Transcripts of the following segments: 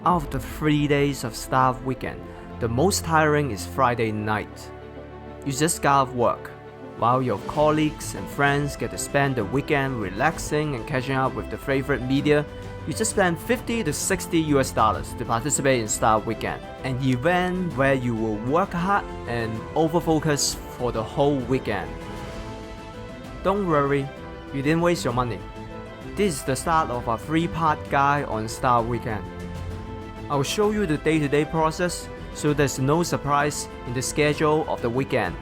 Out of the 3 days of staff weekend, the most tiring is Friday night. You just got off work, while your colleagues and friends get to spend the weekend relaxing and catching up with the favorite media. You just spend $50 to $60 to participate in staff weekend, an event where you will work hard and overfocus for the whole weekend. Don't worry, you didn't waste your money. This is the start of a 3-part guide on staff weekend. I will show you the day-to-day process, so there's no surprise in the schedule of the weekend.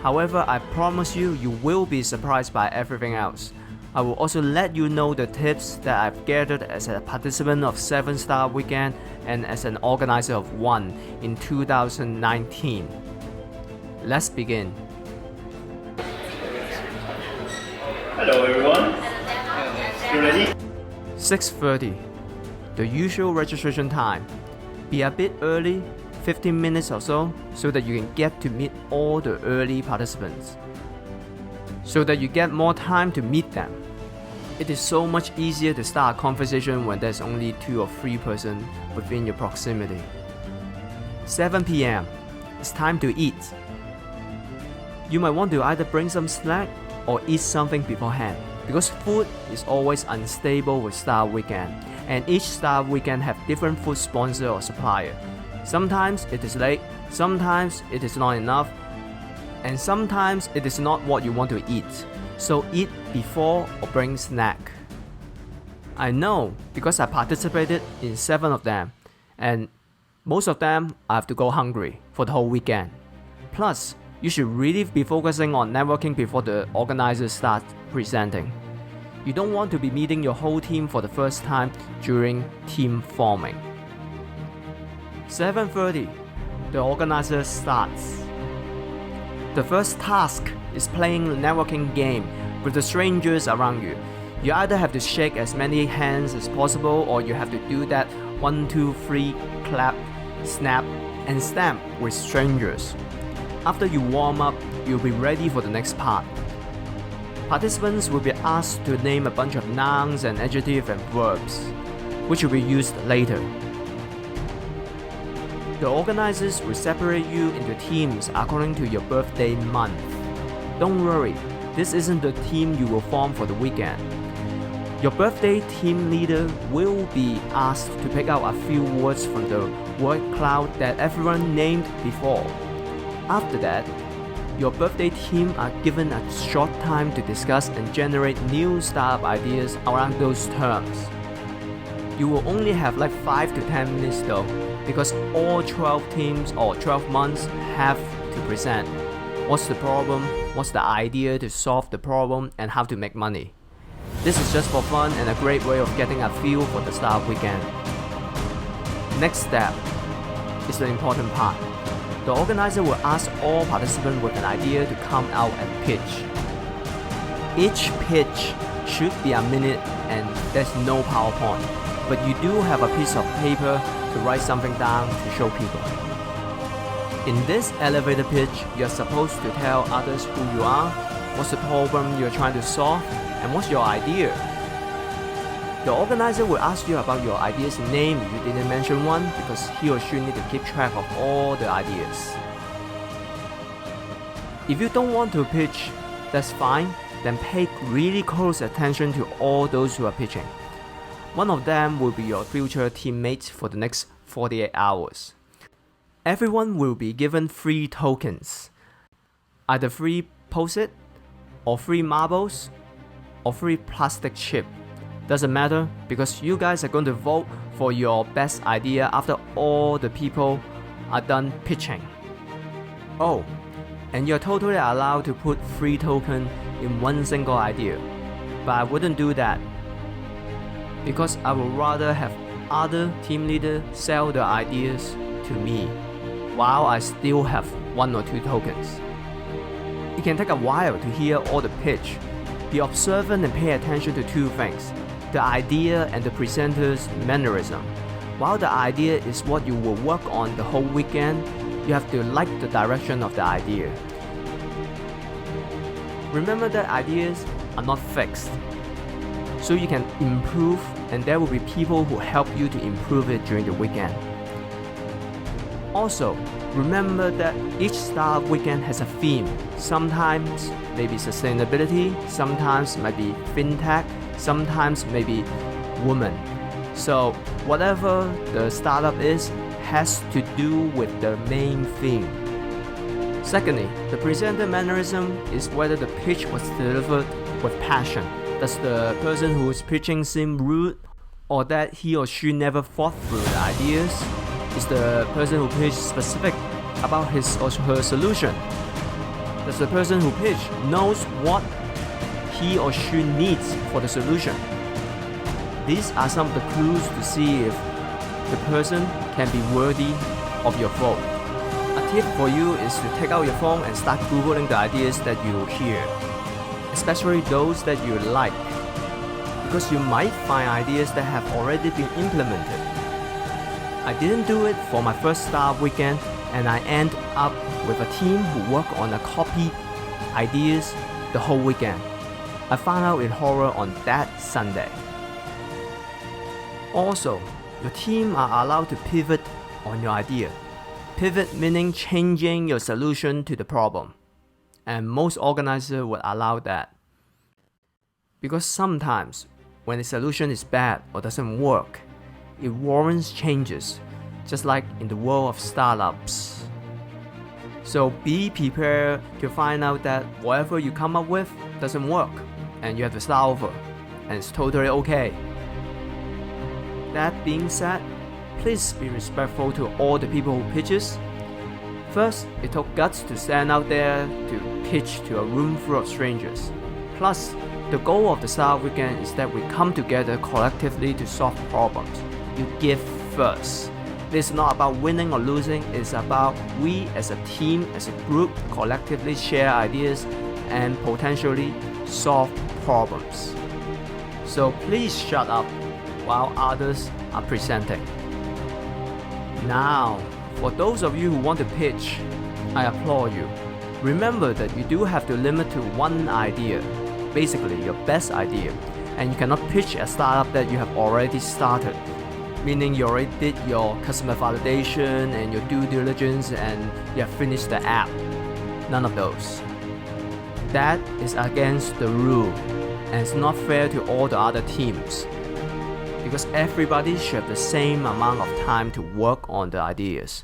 However, I promise you will be surprised by everything else. I will also let you know the tips that I've gathered as a participant of 7 Staff Weekend and as an organizer of 1 in 2019. Let's begin. Hello everyone. You ready? 6:30, the usual registration time. Be a bit early, 15 minutes or so that you can get to meet all the early participants, so that you get more time to meet them. It is so much easier to start a conversation when there's only 2 or 3 persons within your proximity. 7 p.m. It's time to eat. You might want to either bring some snack or eat something beforehand, because food is always unstable with staff weekend, and each staff weekend have different food sponsor or supplier. Sometimes it is late, sometimes it is not enough, and sometimes it is not what you want to eat. So eat before or bring snack. I know because I participated in 7 of them, and most of them I have to go hungry for the whole weekend. Plus, you should really be focusing on networking before the organizers start presenting. You don't want to be meeting your whole team for the first time during team forming. 7:30, the organizer starts. The first task is playing a networking game with the strangers around you. You either have to shake as many hands as possible, or you have to do that 1, 2, 3 clap, snap, and stamp with strangers. After you warm up, you'll be ready for the next part. Participants will be asked to name a bunch of nouns and adjectives and verbs, which will be used later. The organizers will separate you into teams according to your birthday month. Don't worry, this isn't the team you will form for the weekend. Your birthday team leader will be asked to pick out a few words from the word cloud that everyone named before. After that, your birthday team are given a short time to discuss and generate new startup ideas around those terms. You will only have like 5 to 10 minutes though, because all 12 teams or 12 months have to present. What's the problem, what's the idea to solve the problem, and how to make money. This is just for fun and a great way of getting a feel for the staff weekend. Next step is the important part. The organizer will ask all participants with an idea to come out and pitch. Each pitch should be a minute and there's no PowerPoint, but you do have a piece of paper to write something down to show people. In this elevator pitch, you're supposed to tell others who you are, what's the problem you're trying to solve, and what's your idea. The organizer will ask you about your idea's name if you didn't mention one, because he or she need to keep track of all the ideas. If you don't want to pitch, that's fine, then pay really close attention to all those who are pitching. One of them will be your future teammates for the next 48 hours. Everyone will be given 3 tokens, either free Post-it, or free marbles, or free plastic chip. Doesn't matter, because you guys are going to vote for your best idea after all the people are done pitching. Oh, and you're totally allowed to put 3 tokens in one single idea, but I wouldn't do that, because I would rather have other team leaders sell their ideas to me, while I still have 1 or 2 tokens. It can take a while to hear all the pitch. Be observant and pay attention to 2 things: the idea and the presenter's mannerism. While the idea is what you will work on the whole weekend, you have to like the direction of the idea. Remember that ideas are not fixed. so you can improve, and there will be people who help you to improve it during the weekend. Also, remember that each startup weekend has a theme. Sometimes maybe sustainability, sometimes maybe fintech, sometimes maybe women. So whatever the startup is has to do with the main theme. Secondly, the presenter mannerism is whether the pitch was delivered with passion. Does the person who is pitching seem rude, or that he or she never thought through the ideas? Is the person who pitched specific about his or her solution? Does the person who pitched knows what he or she needs for the solution? These are some of the clues to see if the person can be worthy of your vote. A tip for you is to take out your phone and start Googling the ideas that you hear, especially those that you like, because you might find ideas that have already been implemented. I didn't do it for my first startup weekend, and I end up with a team who work on a copy ideas the whole weekend. I found out in horror on that Sunday. Also, your team are allowed to pivot on your idea. Pivot meaning changing your solution to the problem. And most organizers would allow that. Because sometimes, when a solution is bad or doesn't work, it warrants changes, just like in the world of startups. So be prepared to find out that whatever you come up with doesn't work, and you have to start over, and it's totally okay. That being said, please be respectful to all the people who pitches. First, it took guts to stand out there to pitch to a room full of strangers. Plus, the goal of the startup weekend is that we come together collectively to solve problems. You give first. This is not about winning or losing, it's about we as a team, as a group, collectively share ideas and potentially solve problems. So please shut up while others are presenting. Now, for those of you who want to pitch, I applaud you. Remember that you do have to limit to one idea, basically your best idea, and you cannot pitch a startup that you have already started, meaning you already did your customer validation and your due diligence and you have finished the app. None of those. That is against the rule, and it's not fair to all the other teams, because everybody should have the same amount of time to work on the ideas.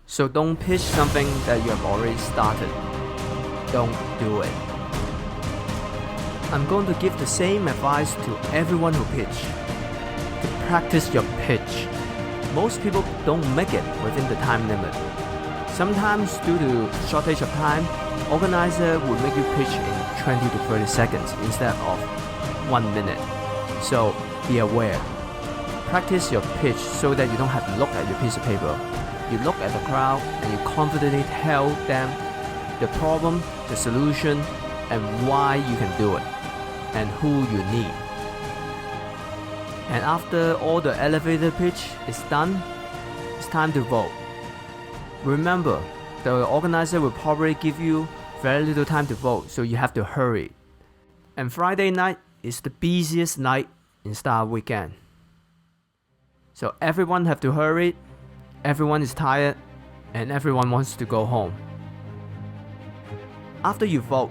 So don't pitch something that you have already started. Don't do it. I'm going to give the same advice to everyone who pitch. To practice your pitch. Most people don't make it within the time limit. Sometimes due to shortage of time, organizer will make you pitch in 20 to 30 seconds instead of 1 minute. So be aware. Practice your pitch so that you don't have to look at your piece of paper. You look at the crowd and you confidently tell them the problem, the solution, and why you can do it, and who you need. And after all the elevator pitch is done, it's time to vote. Remember, the organizer will probably give you very little time to vote, so you have to hurry. And Friday night is the busiest night in Startup Weekend. So everyone have to hurry, everyone is tired, and everyone wants to go home. After you vote,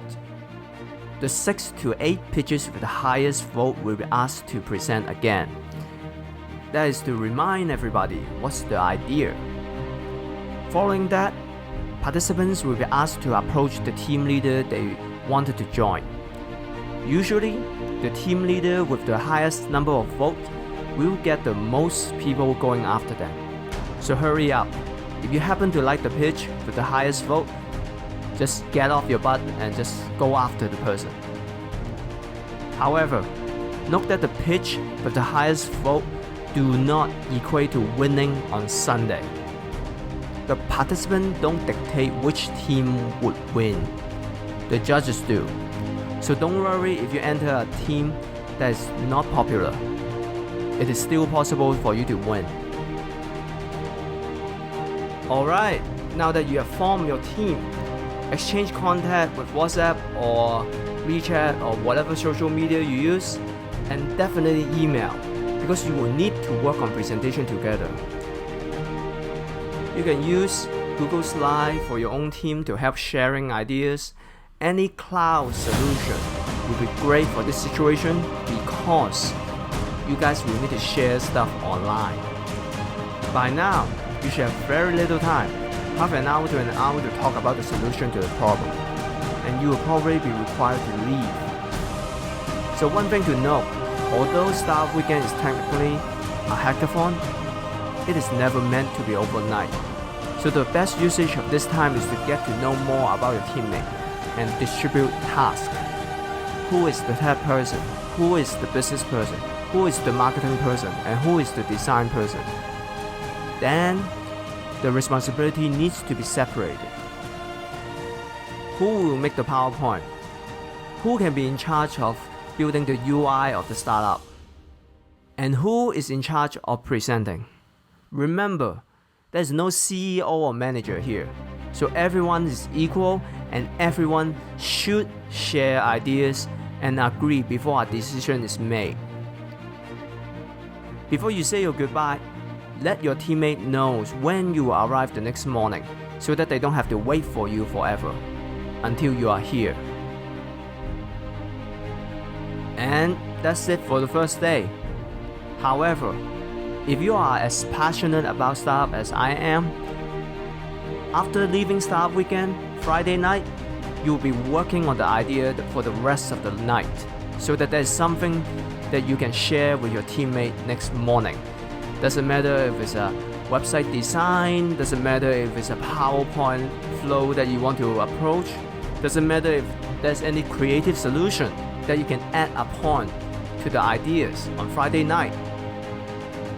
the 6 to 8 pitches with the highest vote will be asked to present again. That is to remind everybody what's the idea. Following that, participants will be asked to approach the team leader they wanted to join. Usually, the team leader with the highest number of votes will get the most people going after them. So hurry up. If you happen to like the pitch with the highest vote, just get off your butt and just go after the person. However, note that the pitch with the highest vote do not equate to winning on Sunday. The participants don't dictate which team would win. The judges do. So don't worry if you enter a team that is not popular. It is still possible for you to win. Alright, now that you have formed your team, exchange contact with WhatsApp or WeChat or whatever social media you use, and definitely email, because you will need to work on presentation together. You can use Google Slide for your own team to help sharing ideas. Any cloud solution will be great for this situation because you guys will need to share stuff online. By now, you should have very little time, half an hour to an hour to talk about the solution to the problem, and you will probably be required to leave. So one thing to note, although Staff Weekend is technically a hackathon, it is never meant to be overnight. So the best usage of this time is to get to know more about your teammate and distribute tasks. Who is the tech person? Who is the business person? Who is the marketing person? And who is the design person? Then, the responsibility needs to be separated. Who will make the PowerPoint? Who can be in charge of building the UI of the startup? And who is in charge of presenting? Remember, there's no CEO or manager here, so everyone is equal and everyone should share ideas and agree before a decision is made. Before you say your goodbye, let your teammate know when you will arrive the next morning so that they don't have to wait for you forever until you are here. And that's it for the first day. However, if you are as passionate about startup as I am, after leaving Startup Weekend, Friday night, you'll be working on the idea for the rest of the night so that there's something that you can share with your teammate next morning. Doesn't matter if it's a website design, doesn't matter if it's a PowerPoint flow that you want to approach, doesn't matter if there's any creative solution that you can add upon to the ideas on Friday night.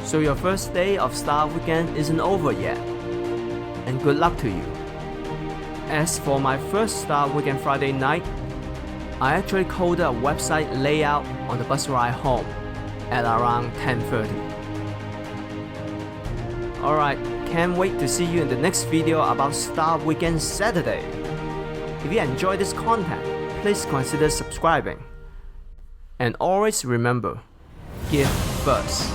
So your first day of Startup Weekend isn't over yet, and good luck to you. As for my first Startup Weekend Friday night, I actually coded a website layout on the bus ride home at around 10:30. Alright, can't wait to see you in the next video about Startup Weekend Saturday. If you enjoy this content, please consider subscribing. And always remember, give first.